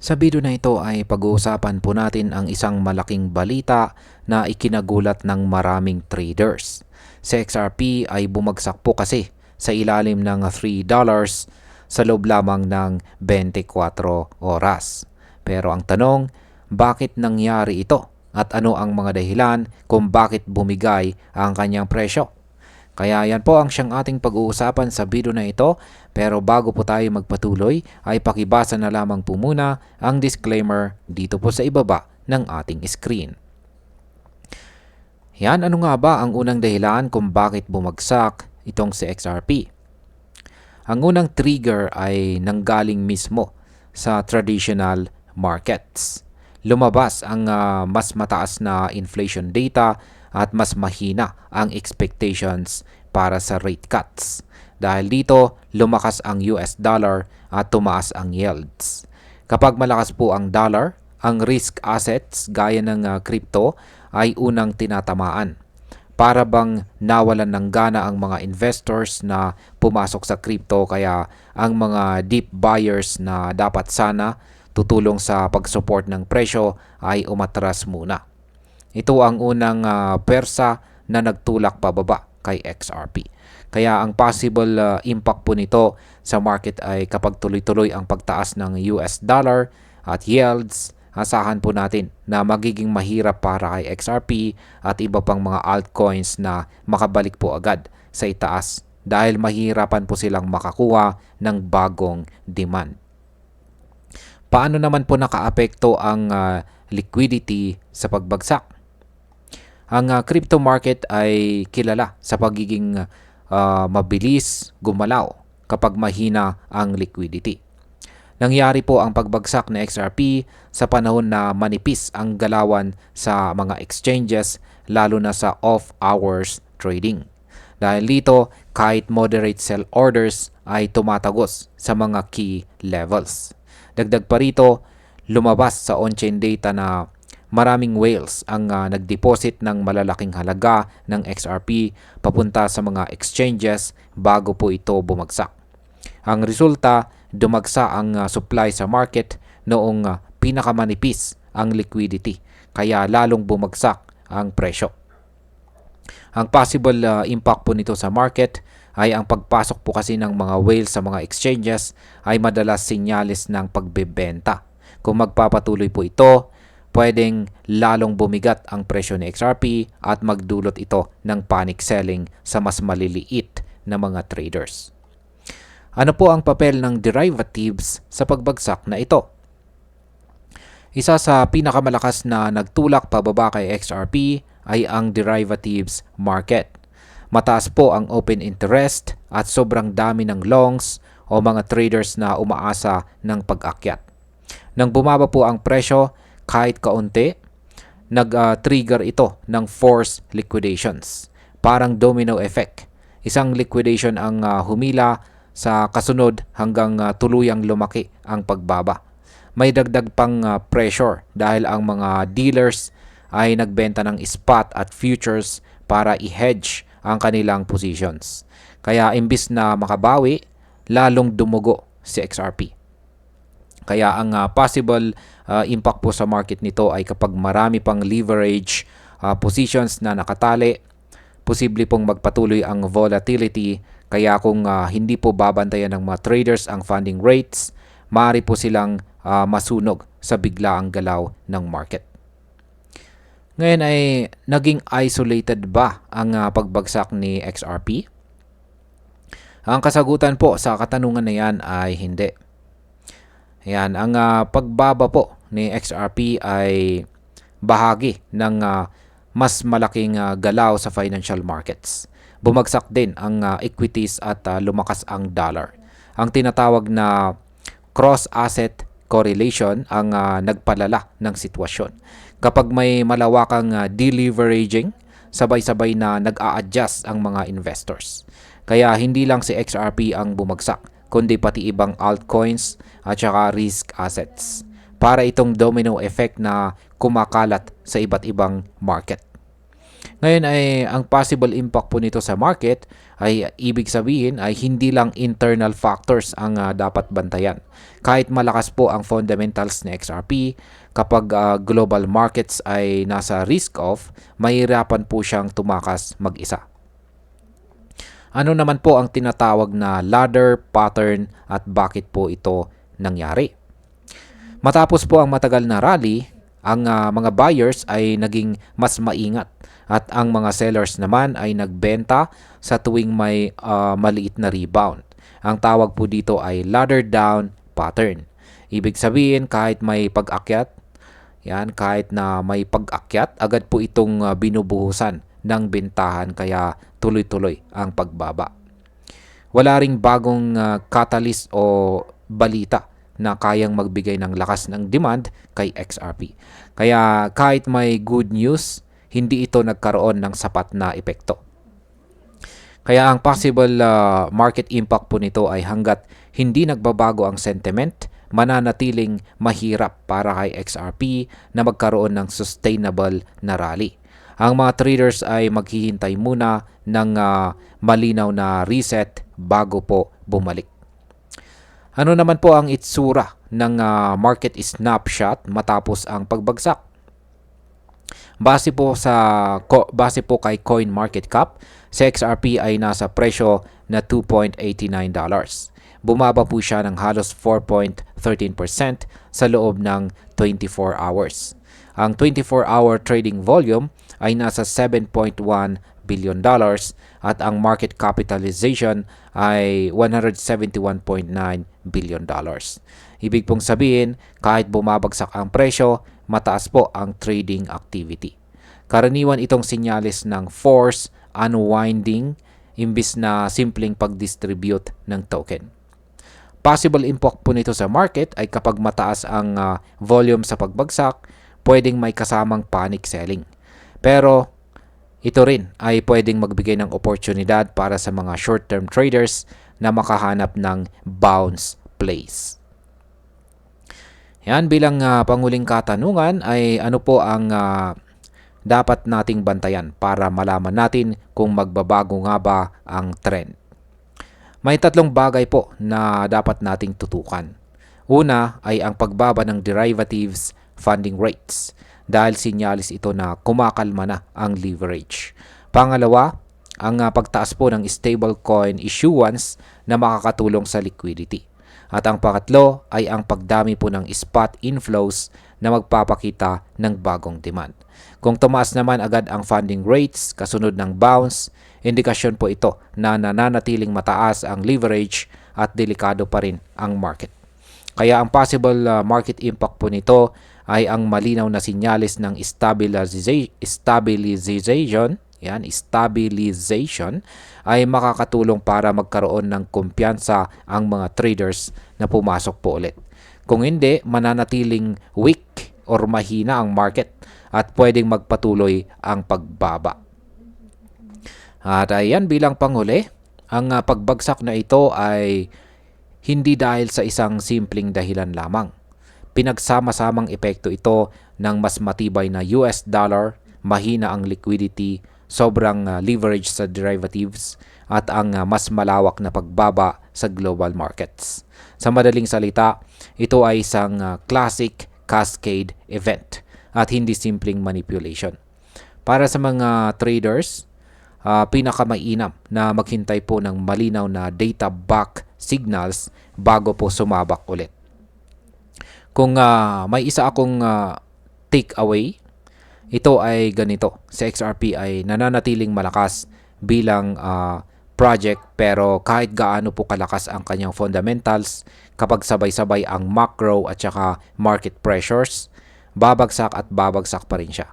Sa video na ito ay pag-uusapan po natin ang isang malaking balita na ikinagulat ng maraming traders. Sa XRP ay bumagsak po kasi sa ilalim ng $3 sa loob lamang ng 24 oras. Pero ang tanong, bakit nangyari ito? At ano ang mga dahilan kung bakit bumigay ang kanyang presyo? Kaya yan po ang siyang ating pag-uusapan sa video na ito. Pero bago po tayo magpatuloy ay pakibasa na lamang po muna ang disclaimer dito po sa ibaba ng ating screen. Yan, ano nga ba ang unang dahilan kung bakit bumagsak itong si XRP? Ang unang trigger ay nanggaling mismo sa traditional markets. Lumabas ang mas mataas na inflation data at mas mahina ang expectations para sa rate cuts. Dahil dito, lumakas ang US dollar at tumaas ang yields. Kapag malakas po ang dollar, ang risk assets gaya ng crypto ay unang tinatamaan. Para bang nawalan ng gana ang mga investors na pumasok sa crypto, kaya ang mga deep buyers na dapat sana tutulong sa pag-support ng presyo ay umatras muna. Ito ang unang persa na nagtulak pababa kay XRP. Kaya ang possible impact po nito sa market ay kapag tuloy-tuloy ang pagtaas ng US dollar at yields, asahan po natin na magiging mahirap para kay XRP at iba pang mga altcoins na makabalik po agad sa itaas dahil mahirapan po silang makakuha ng bagong demand. Paano naman po nakaapekto ang liquidity sa pagbagsak? Ang crypto market ay kilala sa pagiging mabilis gumalaw kapag mahina ang liquidity. Nangyari po ang pagbagsak ng XRP sa panahon na manipis ang galawan sa mga exchanges, lalo na sa off-hours trading. Dahil dito, kahit moderate sell orders ay tumatagos sa mga key levels. Dagdag pa rito, lumabas sa on-chain data na maraming whales ang nag-deposit ng malalaking halaga ng XRP papunta sa mga exchanges bago po ito bumagsak. Ang resulta, dumagsa ang supply sa market noong pinakamanipis ang liquidity, kaya lalong bumagsak ang presyo. Ang possible impact po nito sa market ay ang pagpasok po kasi ng mga whales sa mga exchanges ay madalas senyales ng pagbebenta. Kung magpapatuloy po ito, pwedeng lalong bumigat ang presyo ni XRP at magdulot ito ng panic selling sa mas maliliit na mga traders. Ano po ang papel ng derivatives sa pagbagsak na ito? Isa sa pinakamalakas na nagtulak pababa kay XRP ay ang derivatives market. Mataas po ang open interest at sobrang dami ng longs o mga traders na umaasa ng pag-akyat. Nang bumaba po ang presyo kahit kaunti, nag-trigger ito ng forced liquidations. Parang domino effect. Isang liquidation ang humila sa kasunod hanggang tuluyang lumaki ang pagbaba. May dagdag pang pressure dahil ang mga dealers ay nagbenta ng spot at futures para i-hedge ang kanilang positions. Kaya imbis na makabawi, lalong dumugo si XRP. Kaya ang possible impact po sa market nito ay kapag marami pang leverage positions na nakatali, posible pong magpatuloy ang volatility. Kaya kung hindi po babantayan ng mga traders ang funding rates, maaari po silang masunog sa biglaang galaw ng market. Ngayon ay naging isolated ba ang pagbagsak ni XRP? Ang kasagutan po sa katanungan na yan ay hindi. Ayan, ang pagbaba po ni XRP ay bahagi ng mas malaking galaw sa financial markets. Bumagsak din ang equities at lumakas ang dollar. Ang tinatawag na cross-asset correlation ang nagpalala ng sitwasyon. Kapag may malawakang deleveraging, sabay-sabay na nag-a-adjust ang mga investors. Kaya hindi lang si XRP ang bumagsak, kundi pati ibang altcoins at saka risk assets. Para itong domino effect na kumakalat sa iba't ibang market. Ngayon ay ang possible impact po nito sa market ay ibig sabihin ay hindi lang internal factors ang dapat bantayan. Kahit malakas po ang fundamentals ni XRP, kapag global markets ay nasa risk off, mahirapan po siyang tumakas mag-isa. Ano naman po ang tinatawag na ladder pattern at bakit po ito nangyari? Matapos po ang matagal na rally, ang mga buyers ay naging mas maingat at ang mga sellers naman ay nagbenta sa tuwing may maliit na rebound. Ang tawag po dito ay ladder down pattern. Ibig sabihin kahit may pag-akyat, kahit na may pag-akyat, agad po itong binubuhusan ng bentahan kaya tuloy-tuloy ang pagbaba. Wala ring bagong catalyst o balita na kayang magbigay ng lakas ng demand kay XRP. Kaya kahit may good news, hindi ito nagkaroon ng sapat na epekto. Kaya ang possible market impact po nito ay hanggat hindi nagbabago ang sentiment, mananatiling mahirap para kay XRP na magkaroon ng sustainable na rally. Ang mga traders ay maghihintay muna ng malinaw na reset bago po bumalik. Ano naman po ang itsura ng market snapshot matapos ang pagbagsak? Base po kay CoinMarketCap, si XRP ay nasa presyo na $2.89. Bumaba po siya ng halos 4.13% sa loob ng 24 hours. Ang 24-hour trading volume ay nasa $7.1 billion at ang market capitalization ay $171.9 billion. Ibig pong sabihin, kahit bumabagsak ang presyo, mataas po ang trading activity. Karaniwan itong sinyalis ng force unwinding imbis na simpleng pag-distribute ng token. Possible impact po nito sa market ay kapag mataas ang volume sa pagbagsak, pwedeng may kasamang panic selling. Pero ito rin ay pwedeng magbigay ng oportunidad para sa mga short-term traders na makahanap ng bounce plays. Yan, bilang panguling katanungan ay ano po ang dapat nating bantayan para malaman natin kung magbabago nga ba ang trend. May tatlong bagay po na dapat nating tutukan. Una ay ang pagbaba ng derivatives funding rates dahil sinyalis ito na kumakalma na ang leverage. Pangalawa, ang pagtaas po ng stablecoin issuance na makakatulong sa liquidity. At ang pangatlo ay ang pagdami po ng spot inflows na magpapakita ng bagong demand. Kung tumaas naman agad ang funding rates kasunod ng bounce, indikasyon po ito na nananatiling mataas ang leverage at delikado pa rin ang market. Kaya ang possible market impact po nito ay ang malinaw na sinyalis ng stabilization ay makakatulong para magkaroon ng kumpiyansa ang mga traders na pumasok po ulit. Kung hindi, mananatiling weak or mahina ang market at pwedeng magpatuloy ang pagbaba. At ayan, bilang panghuli, ang pagbagsak na ito ay hindi dahil sa isang simpleng dahilan lamang. Pinagsama-samang epekto ito ng mas matibay na US dollar, mahina ang liquidity, sobrang leverage sa derivatives, at ang mas malawak na pagbaba sa global markets. Sa madaling salita, ito ay isang classic cascade event at hindi simpleng manipulation. Para sa mga traders, pinakamainam na maghintay po ng malinaw na data-back signals bago po sumabak ulit. Kung may isa akong take away, ito ay ganito. Si XRP ay nananatiling malakas bilang project, pero kahit gaano po kalakas ang kanyang fundamentals, kapag sabay-sabay ang macro at saka market pressures, babagsak at babagsak pa rin siya.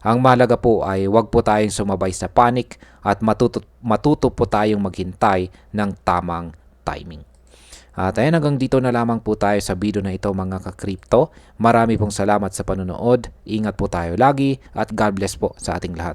Ang mahalaga po ay huwag po tayong sumabay sa panic at matuto po tayong maghintay ng tamang timing. At ayan, hanggang dito na lamang po tayo sa video na ito mga ka-crypto. Marami pong salamat sa panonood. Ingat po tayo lagi at God bless po sa ating lahat.